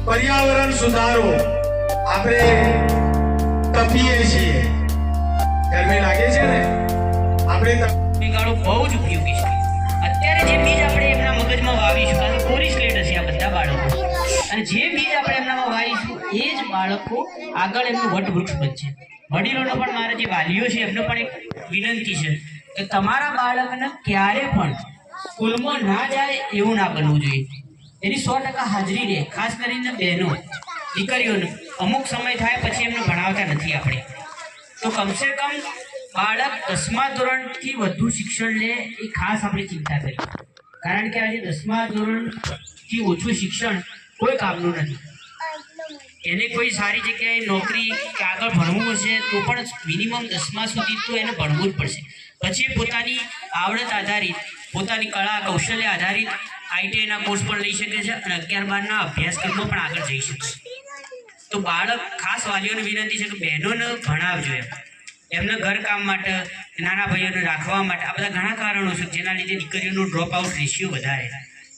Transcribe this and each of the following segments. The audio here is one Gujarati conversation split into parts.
पर्यावरण सुधारो આપણે તપીએ છીએ ગરમી લાગે છે ને આપણે ગાળો બહુ જ ઉપયોગી છે અત્યારે જે બીજ આપણે એમના મગજમાં વાવીશું કારણ કે કોરી સ્લેટ હશે આ બધા બાળકો અને જે બીજ આપણે એમનામાં વાવીશું એ જ બાળકો આગળ એમનું વટવૃક્ષ બનશે વડીલોનો પણ મારા જે વાલીઓ છે એમને પણ એક વિનંતી છે કે તમારા બાળકને ક્યારે પણ સ્કૂલમાં ના જાય એવું ના બનવું જોઈએ એની 100% હાજરી રહે ખાસ કરીને બહેનો દીકરીઓને અમુક સમય થાય પછી એમને ભણાવતા નથી આપણે તો કમસે કમ બાળક 10મા ધોરણથી વધુ શિક્ષણ લે એ ખાસ આપણે ચિંતા કરી કારણ કે આજે 10મા ધોરણથી ઓછું શિક્ષણ કોઈ કામનું નથી એને કોઈ સારી જગ્યાએ નોકરી કે આગળ ભણવું હશે તો પણ મિનિમમ 10મા સુધી તો એને ભણવું જ પડશે પછી પોતાની આવડત આધારિત પોતાની કળા કૌશલ્ય આધારિત આઈટીઆઈના કોર્સ પણ લઈ શકે છે અને 11-12ના અભ્યાસક્રમમાં પણ આગળ જઈ શકે તો બાળક ખાસ વાલીઓને વિનંતી છે કે બહેનોને ભણાવજો એમના ઘરકામ માટે નાના ભાઈઓને રાખવા માટે આ બધા ઘણા કારણો છે જેના લીધે દીકરીઓનો ડ્રોપ આઉટ રેશિયો વધારે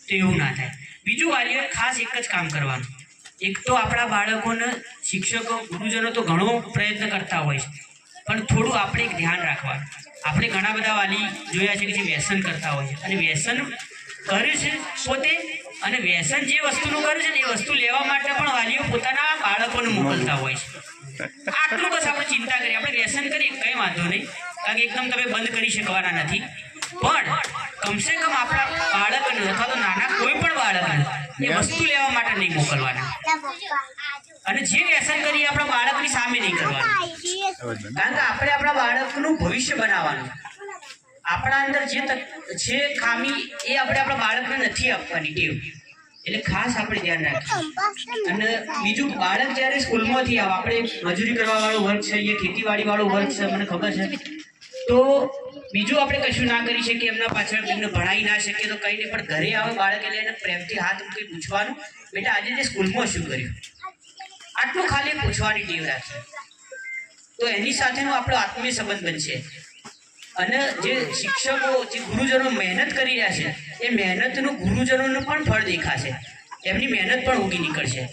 તો એવું ના થાય બીજું વાલીઓએ ખાસ એક જ કામ કરવાનું એક તો આપણા બાળકોને શિક્ષકો ગુરુજનો તો ઘણો પ્રયત્ન કરતા હોય છે પણ થોડું આપણે એક ધ્યાન રાખવાનું આપણે ઘણા બધા વાલી જોયા છે કે જે વ્યસન કરતા હોય છે અને વ્યસન કરે છે પોતે અને વ્યસન જે વસ્તુનું કરે છે ને એ વસ્તુ લેવા માટે પણ વાલીઓ પોતાના બાળકોને મોકલતા હોય છે આટલું બસ આપણે ચિંતા કરીએ આપણે વ્યસન કરીએ કંઈ વાંધો નહીં કારણ કે એકદમ તમે બંધ કરી શકવાના નથી પણ કમસે કમ આપણા બાળકને અથવા તો નાના કોઈ પણ બાળકને એ વસ્તુ લેવા માટે નહીં મોકલવાના અને જે વ્યસન કરીએ આપણા બાળકની સામે નહીં કરવાનું કારણ કે આપણે આપણા બાળકનું ભવિષ્ય બનાવવાનું આપણા અંદર જે ખામી એ આપણે આપણા બાળકને નથી આપવાની ટેવ એટલે ખાસ આપણે ધ્યાન રાખીએ અને બીજું બાળક જ્યારે સ્કૂલમાંથી આવે આપણે મજૂરી કરવાવાળો વર્ગ છે એ ખેતીવાડીવાળો વર્ગ છે મને ખબર છે તો બીજું આપણે કશું ના કરી શકીએ એમના પાછળ એમને ભણાવી ના શકીએ તો કંઈ નહીં પણ ઘરે આવે બાળક એટલે એને પ્રેમથી હાથ મૂકી પૂછવાનું બેટા આજે જે સ્કૂલમાં શું કર્યું આટલું ખાલી પૂછવાની ટેવ રાખીએ તો એની સાથેનો આપણો આત્મીય સંબંધ બનશે અને જે શિક્ષકો જે ગુરુજનો મહેનત કરી રહ્યા છે એ મહેનતનું ગુરુજનોને પણ ફળ દેખાશે એમની મહેનત પણ ઉગી નીકળશે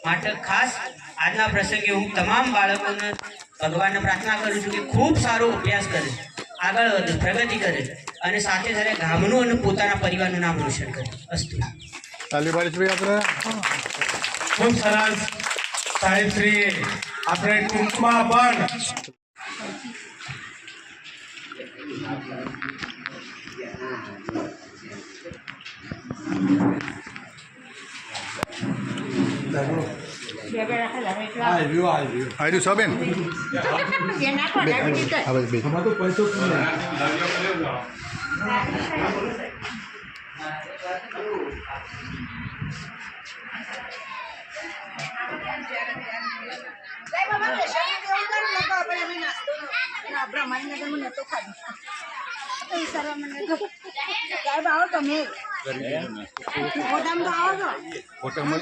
માટે ખાસ આજના પ્રસંગે હું તમામ બાળકોને ભગવાનને પ્રાર્થના કરું છું કે ખૂબ સારો અભ્યાસ કરે આગળ વધે પ્રગતિ કરે અને સાથે સાથે ગામનું અને પોતાના પરિવારનું નામ રોશન કરે અસ્તુ ખૂબ સરસ સાહેબશ્રી આપણે ટૂંકમાં પણ આવ્યું સાબેન તમે હોટલમાં